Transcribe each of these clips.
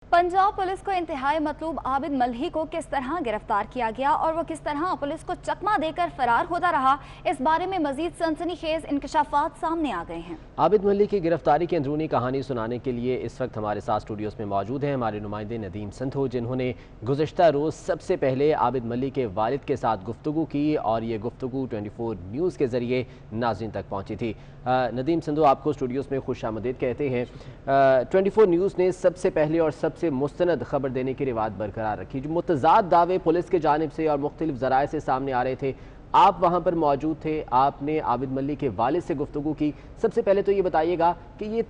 Punjab police को इंतहाई मतलूब आबिद मल्ही को किस तरह गिरफ्तार किया गया और वो किस तरह पुलिस को चकमा देकर फरार होता रहा, इस बारे में मजीद सनसनीखेज इंकशाफात सामने आ गए हैं। आबिद मल्ही की गिरफ्तारी की अंदरूनी कहानी सुनाने के लिए इस वक्त हमारे साथ स्टूडियोज में मौजूद हैं हमारे नुमाइंदे नदीम संधू, जिन्होंने गुज़श्ता रोज़ सबसे पहले आबिद मल्ही के वालिद के साथ गुफ्तगू की और ये गुफ्तगू 24 न्यूज़ के ज़रिए नाज़रीन तक पहुँची थी। नदीम संधू, आपको स्टूडियोज़ में खुशामदीद कहते हैं। 24 न्यूज़ ने सबसे पहले और सबसे मुस्तनद खबर देने की रिवायत बरकरार रखी। जो मुतज़ाद दावे पुलिस के जानिब से और मुख्तलिफ ज़राए से सामने आ रहे थे, आप वहाँ पर मौजूद थे, आपने आबिद मल्ही के वालिद से गुफ्तगू की। सबसे पहले तो ये बताइएगा कि ये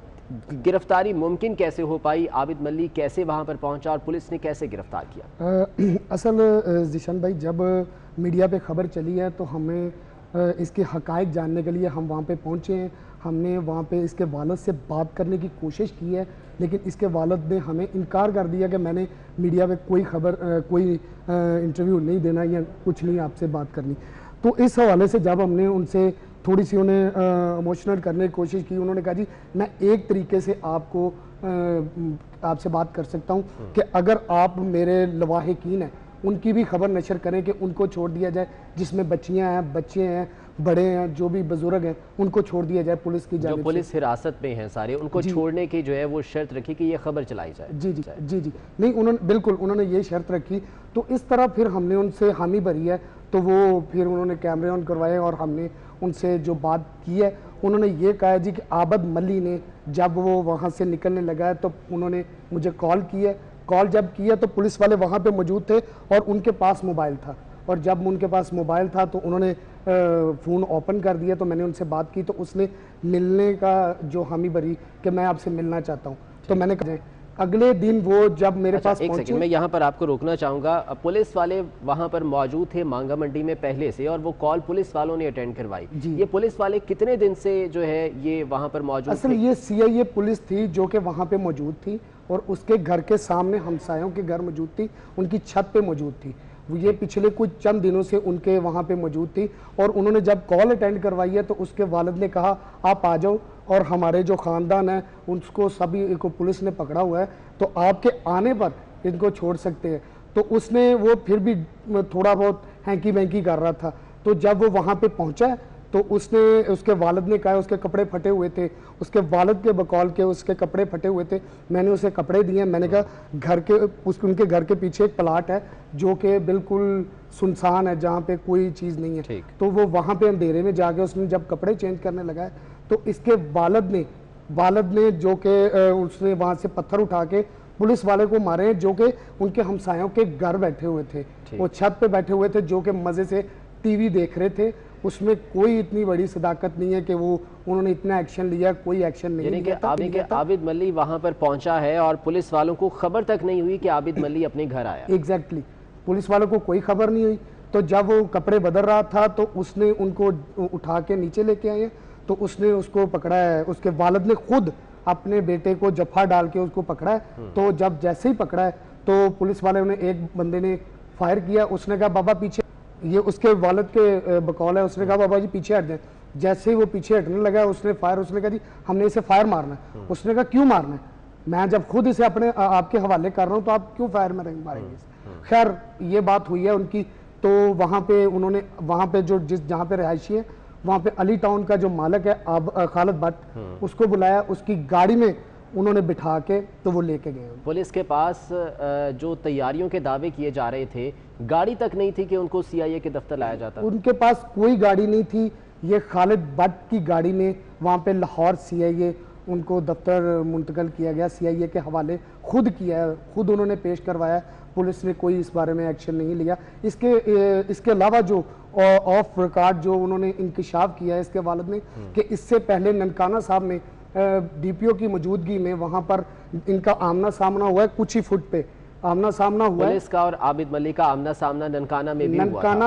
गिरफ्तारी मुमकिन कैसे हो पाई, आबिद मल्ही कैसे वहाँ पर पहुँचा और पुलिस ने कैसे गिरफ्तार किया? असल जिशन भाई, जब मीडिया पे खबर चली है तो हमें इसके हक़ाइक़ जानने के लिए हम वहाँ पे पहुँचे हैं। हमने वहाँ पे इसके वालिद से बात करने की कोशिश की है, लेकिन इसके वालिद ने हमें इनकार कर दिया कि मैंने मीडिया में कोई खबर कोई इंटरव्यू नहीं देना या कुछ नहीं आपसे बात करनी। तो इस हवाले से जब हमने उनसे थोड़ी सी उन्हें इमोशनल करने की कोशिश की, उन्होंने कहा जी मैं एक तरीके से आपको आपसे बात कर सकता हूँ कि अगर आप मेरे लवाहिकीन हैं उनकी भी खबर नशर करें कि उनको छोड़ दिया जाए, जिसमें बच्चियां हैं, बच्चे हैं, बड़े हैं, जो भी बुजुर्ग हैं, उनको छोड़ दिया जाए पुलिस की जानिब से। जो पुलिस हिरासत में हैं सारे, उनको छोड़ने की जो है वो शर्त रखी कि ये खबर चलाई जाए। जी जी जी जी नहीं, उन्होंने बिल्कुल उन्होंने ये शर्त रखी। तो इस तरह फिर हमने उनसे हामी भरी है, तो वो फिर उन्होंने कैमरे ऑन करवाए और हमने उनसे जो बात की है, उन्होंने ये कहा है जी कि आबिद मल्ही ने जब वो वहाँ से निकलने लगा है तो उन्होंने मुझे कॉल की है। कॉल जब किया तो पुलिस वाले वहाँ पे मौजूद थे और उनके पास मोबाइल था, और जब उनके पास मोबाइल था तो उन्होंने फ़ोन ओपन कर दिया। तो मैंने उनसे बात की तो उसने मिलने का जो हामी भरी कि मैं आपसे मिलना चाहता हूँ। तो मैंने कहा अगले दिन वो जब मेरे पास एक सेकंड, मैं यहाँ पर आपको रोकना चाहूँगा। पुलिस वाले वहाँ पर मौजूद थे मांगा मंडी में पहले से, और वो कॉल पुलिस वालों ने अटेंड करवाई। ये पुलिस वाले कितने दिन से जो है ये वहाँ पर मौजूद थे? असल ये CIA पुलिस थी जो कि वहाँ पे मौजूद थी और उसके घर के सामने हमसायों के घर मौजूद थी, उनकी छत पे मौजूद थी। ये पिछले कुछ चंद दिनों से उनके वहाँ पे मौजूद थी और उन्होंने जब कॉल अटेंड करवाई है तो उसके वालिद ने कहा आप आ जाओ और हमारे जो ख़ानदान है उनको सभी को पुलिस ने पकड़ा हुआ है, तो आपके आने पर इनको छोड़ सकते हैं। तो उसने वो फिर भी थोड़ा बहुत हैंकी वैंकी कर रहा था। तो जब वो वहाँ पे पहुँचा तो उसने उसके वालिद ने कहा, उसके कपड़े फटे हुए थे, उसके वालिद के बकौल के उसके कपड़े फटे हुए थे। मैंने उसे कपड़े दिए। मैंने कहा घर के उनके घर के पीछे एक प्लाट है जो कि बिल्कुल सुनसान है, जहाँ पे कोई चीज़ नहीं है। तो वो वहाँ पे अंधेरे में जाके उसने जब कपड़े चेंज करने लगा है तो इसके वालिद ने जो कि उसने वहाँ से पत्थर उठा के पुलिस वाले को मारे हैं, जो कि उनके हमसायों के घर बैठे हुए थे। वो छत पे बैठे हुए थे जो कि मज़े से TV देख रहे थे। उसमें कोई इतनी बड़ी सदाकत नहीं है कि वो उन्होंने इतना एक्शन लिया, कोई एक्शन नहीं लिया। आबिद मल्ही वहां पर पहुंचा है और पुलिस वालों को खबर तक नहीं हुई कि आबिद मल्ही अपने घर आया। एग्जैक्टली, पुलिस वालों को कोई खबर नहीं हुई। तो जब वो कपड़े बदल रहा था तो उसने उनको उठा के नीचे लेके आए, तो उसने उसको पकड़ा है। उसके वालिद ने खुद अपने बेटे को जफा डाल के उसको पकड़ा है। तो जब जैसे ही पकड़ा है तो पुलिस वाले ने एक बंदे ने फायर किया। उसने कहा बाबा पीछे, ये उसके वालिद के बकौल है, उसने कहा बाबा जी पीछे हट जाए। जैसे ही वो पीछे हटने लगा उसने कहा जी हमने इसे फायर मारना है। उसने कहा क्यों मारना है, मैं जब खुद इसे अपने आपके हवाले कर रहा हूँ तो आप क्यों फायर मारेंगे। खैर ये बात हुई है उनकी। तो वहाँ पे उन्होंने वहाँ पे जो जहाँ पे रिहायशी है वहाँ पे अली टाउन का जो मालिक है खालिद भट्ट, उसको बुलाया, उसकी गाड़ी में उन्होंने बिठा के तो वो लेके गए। पुलिस के पास जो तैयारियों के दावे किए जा रहे थे, गाड़ी तक नहीं थी कि उनको CIA के दफ्तर लाया जाता। उनके पास कोई गाड़ी नहीं थी। ये खालिद भट्ट की गाड़ी में वहाँ पे लाहौर CIA उनको दफ्तर मुंतकिल किया गया, CIA के हवाले खुद किया है, खुद उन्होंने पेश करवाया। पुलिस ने कोई इस बारे में एक्शन नहीं लिया। इसके अलावा जो ऑफ रिकॉर्ड जो उन्होंने इंकशाफ किया है इसके वालिद ने कि इससे पहले ननकाना साहब में DPO की मौजूदगी में वहाँ पर इनका आमना सामना हुआ है, कुछ ही फुट पे आमना सामना हुआ है। पुलिस का और आबिद मल्ही का आमना सामना ननकाना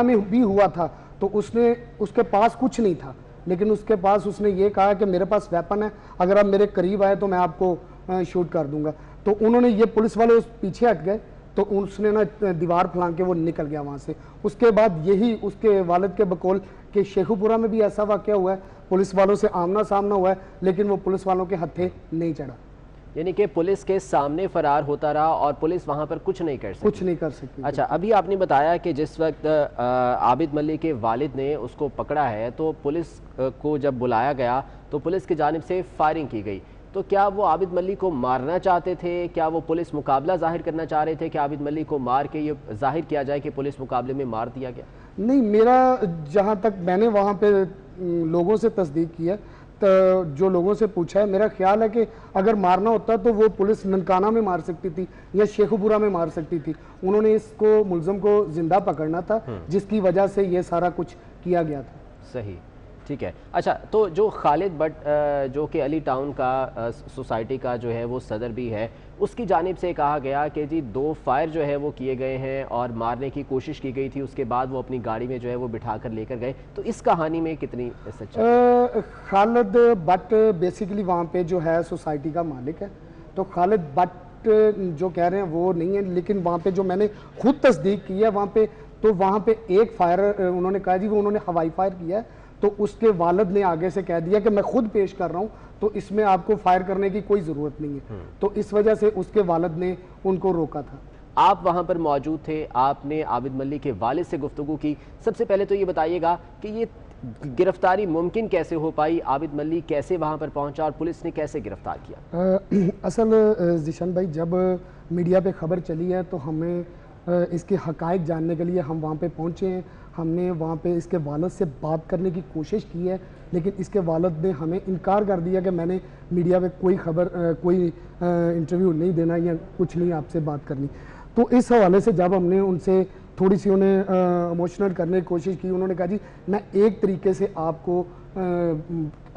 में भी हुआ था। तो उसके पास कुछ नहीं था, लेकिन उसके पास उसने ये कहा कि मेरे पास वेपन है, अगर आप मेरे करीब आए तो मैं आपको शूट कर दूंगा। तो उन्होंने ये पुलिस वाले उस पीछे हट गए, तो उसने ना दीवार फलांग के वो निकल गया वहाँ से। उसके बाद यही उसके वालिद के बकौल कि शेखुपुरा में भी ऐसा वाक़या हुआ है, पुलिस वालों से आमना सामना हुआ है, लेकिन वो पुलिस वालों के हत्थे नहीं चढ़ा। यानी कि पुलिस के सामने फरार होता रहा और पुलिस वहां पर कुछ नहीं कर सकती। कुछ नहीं कर सकती। अच्छा, अभी आपने बताया कि जिस वक्त आबिद मलिक के वालिद ने उसको पकड़ा है तो पुलिस को जब बुलाया गया तो पुलिस की जानिब से फायरिंग की गई, तो क्या वो आबिद मलिक को मारना चाहते थे? क्या वो पुलिस मुकाबला जाहिर करना चाह रहे थे कि आबिद मलिक को मार के ये जाहिर किया जाए कि पुलिस मुकाबले में मार दिया गया? नहीं, मेरा जहाँ तक मैंने वहाँ पे लोगों से तस्दीक की है, तो जो लोगों से पूछा है, मेरा ख्याल है कि अगर मारना होता तो वो पुलिस ननकाना में मार सकती थी या शेखुपुरा में मार सकती थी। उन्होंने इसको मुलजम को जिंदा पकड़ना था, जिसकी वजह से ये सारा कुछ किया गया था। सही, ठीक है। अच्छा, तो जो खालिद भट्ट जो कि अली टाउन का सोसाइटी का जो है वो सदर भी है, उसकी जानिब से कहा गया कि जी 2 फायर जो है वो किए गए हैं और मारने की कोशिश की गई थी, उसके बाद वो अपनी गाड़ी में जो है वो बिठा कर लेकर गए, तो इस कहानी में कितनी सच्चाई? खालिद भट्ट बेसिकली वहाँ पे जो है सोसाइटी का मालिक है, तो खालिद भट्ट जो कह रहे हैं वो नहीं है, लेकिन वहाँ पे जो मैंने खुद तस्दीक की है वहाँ पे, तो वहाँ पे एक फायर उन्होंने कहा जी वो उन्होंने हवाई फायर किया है, तो उसके वालिद ने आगे से कह दिया कि मैं खुद पेश कर रहा हूँ, तो इसमें आपको फायर करने की कोई ज़रूरत नहीं है। तो इस वजह से उसके वालिद ने उनको रोका था। आप वहाँ पर मौजूद थे, आपने आबिद मलिक के वालिद से गुफ्तगू की। सबसे पहले तो ये बताइएगा कि ये गिरफ्तारी मुमकिन कैसे हो पाई? आबिद मलिक कैसे वहाँ पर पहुँचा और पुलिस ने कैसे गिरफ्तार किया? असल जिशन भाई, जब मीडिया पे खबर चली है तो हमें इसके हकायक जानने के लिए हम वहाँ पे पहुँचे हैं। हमने वहाँ पे इसके वालिद से बात करने की कोशिश की है, लेकिन इसके वालिद ने हमें इनकार कर दिया कि मैंने मीडिया में कोई खबर कोई इंटरव्यू नहीं देना या कुछ नहीं आपसे बात करनी। तो इस हवाले से जब हमने उनसे थोड़ी सी उन्हें इमोशनल करने की कोशिश की, उन्होंने कहा जी मैं एक तरीके से आपको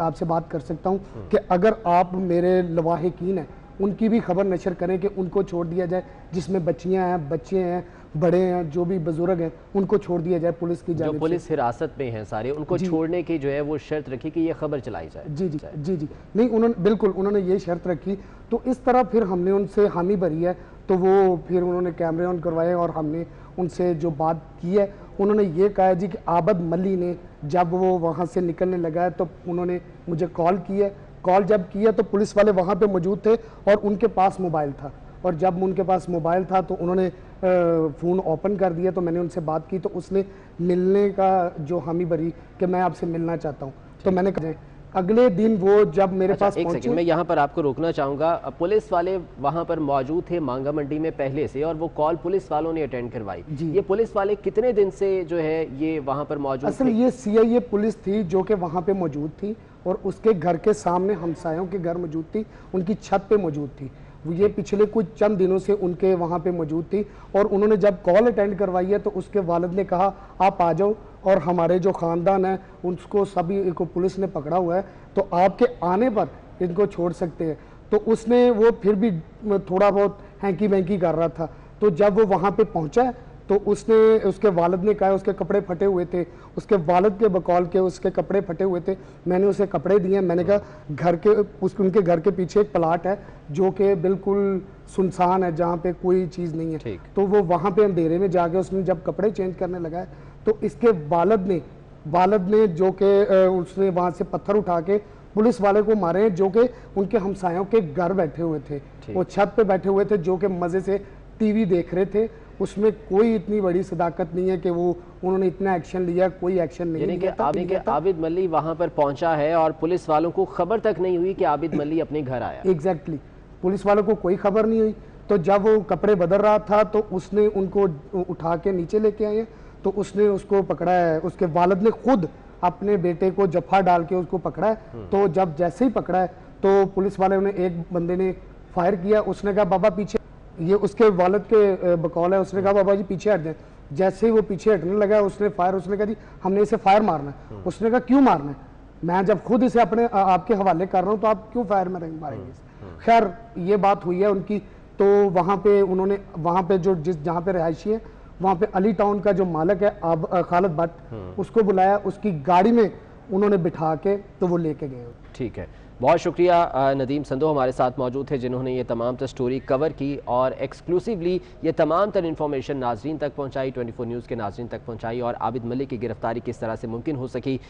आपसे बात कर सकता हूँ कि अगर आप मेरे लवाहिकीन हैं उनकी भी खबर नशर करें कि उनको छोड़ दिया जाए, जिसमें बच्चियां हैं, बच्चे हैं, बड़े हैं, जो भी बुजुर्ग हैं, उनको छोड़ दिया जाए पुलिस की जानिब से। जो पुलिस हिरासत में हैं सारे, उनको छोड़ने की जो है वो शर्त रखी कि ये खबर चलाई जाए। जी जी जी जी, नहीं उन्होंने बिल्कुल उन्होंने ये शर्त रखी। तो इस तरह फिर हमने उनसे हामी भरी है, तो वो फिर उन्होंने कैमरे ऑन करवाए और हमने उनसे जो बात की है, उन्होंने ये कहा जी कि आबिद मली ने जब वो वहाँ से निकलने लगा है तो उन्होंने मुझे कॉल की है। कॉल जब किया तो पुलिस वाले वहाँ पे मौजूद थे और उनके पास मोबाइल था, और जब उनके पास मोबाइल था तो उन्होंने फ़ोन ओपन कर दिया। तो मैंने उनसे बात की तो उसने मिलने का जो हामी भरी कि मैं आपसे मिलना चाहता हूँ। तो मैंने कहा अगले दिन वो जब मेरे पास एक सेकंड, मैं यहाँ पर आपको रोकना चाहूँगा। पुलिस वाले वहाँ पर मौजूद थे मांगा मंडी में पहले से, और वो कॉल पुलिस वालों ने अटेंड करवाई। ये पुलिस वाले कितने दिन से जो है ये वहाँ पर मौजूद थे? असल ये CIA पुलिस थी जो कि वहाँ पे मौजूद थी, और उसके घर के सामने हमसायों के घर मौजूद थी, उनकी छत पे मौजूद थी। ये पिछले कुछ चंद दिनों से उनके वहाँ पे मौजूद थी, और उन्होंने जब कॉल अटेंड करवाई है तो उसके वालिद ने कहा आप आ जाओ, और हमारे जो ख़ानदान है उसको सभी को पुलिस ने पकड़ा हुआ है, तो आपके आने पर इनको छोड़ सकते हैं। तो उसने वो फिर भी थोड़ा बहुत हैंकी वैंकी कर रहा था। तो जब वो वहाँ पे पहुँचा तो उसने उसके वालिद ने कहा उसके कपड़े फटे हुए थे, उसके वालिद के बकौल के उसके कपड़े फटे हुए थे। मैंने उसे कपड़े दिए। मैंने कहा घर के उनके घर के पीछे एक प्लाट है जो कि बिल्कुल सुनसान है, जहाँ पे कोई चीज़ नहीं है। तो वो वहाँ पे अंधेरे में जाके उसने जब कपड़े चेंज करने लगा है तो इसके वालिद ने जो कि उसने वहाँ से पत्थर उठा के पुलिस वाले को मारे हैं, जो कि उनके हमसायों के घर बैठे हुए थे। वो छत पे बैठे हुए थे जो कि मज़े से टीवी देख रहे थे। उसमें कोई इतनी बड़ी सदाकत नहीं है कि वो उन्होंने इतना एक्शन लिया, कोई एक्शन नहीं लिया। आबिद मली वहां पर पहुंचा है और पुलिस वालों को खबर तक नहीं हुई कि आबिद मली अपने घर आया। एग्जैक्टली, पुलिस वालों को कोई खबर नहीं हुई। तो जब वो कपड़े बदल रहा था तो उसने उनको उठा के नीचे लेके आए, तो उसने उसको पकड़ा है। उसके वालिद ने खुद अपने बेटे को जफा डाल के उसको पकड़ा है। तो जब जैसे ही पकड़ा है तो पुलिस वाले ने एक बंदे ने फायर किया। उसने कहा बाबा पीछे, ये उसके वालिद के बकौल है, उसने कहा बाबा जी पीछे हट जाए। जैसे ही वो पीछे हटने लगा उसने कहा जी हमने इसे फायर मारना है। उसने कहा क्यों मारना है, मैं जब खुद इसे अपने आपके हवाले कर रहा हूँ तो आप क्यों फायर मारेंगे। खैर ये बात हुई है उनकी। तो वहाँ पे उन्होंने वहाँ पे जो जहाँ पे रिहायशी है वहाँ पे अली टाउन का जो मालिक है खालिद भट्ट, उसको बुलाया, उसकी गाड़ी में उन्होंने बिठा के तो वो लेके गए। ठीक है, बहुत शुक्रिया। नदीम संधू हमारे साथ मौजूद थे जिन्होंने ये तमाम तर स्टोरी कवर की और एक्सक्लूसिवली ये तमाम तर इन्फॉर्मेशन नाजरीन तक पहुँचाई, 24 न्यूज़ के नाजरीन तक पहुँचाई, और आबिद मलिक की गिरफ्तारी किस तरह से मुमकिन हो सकी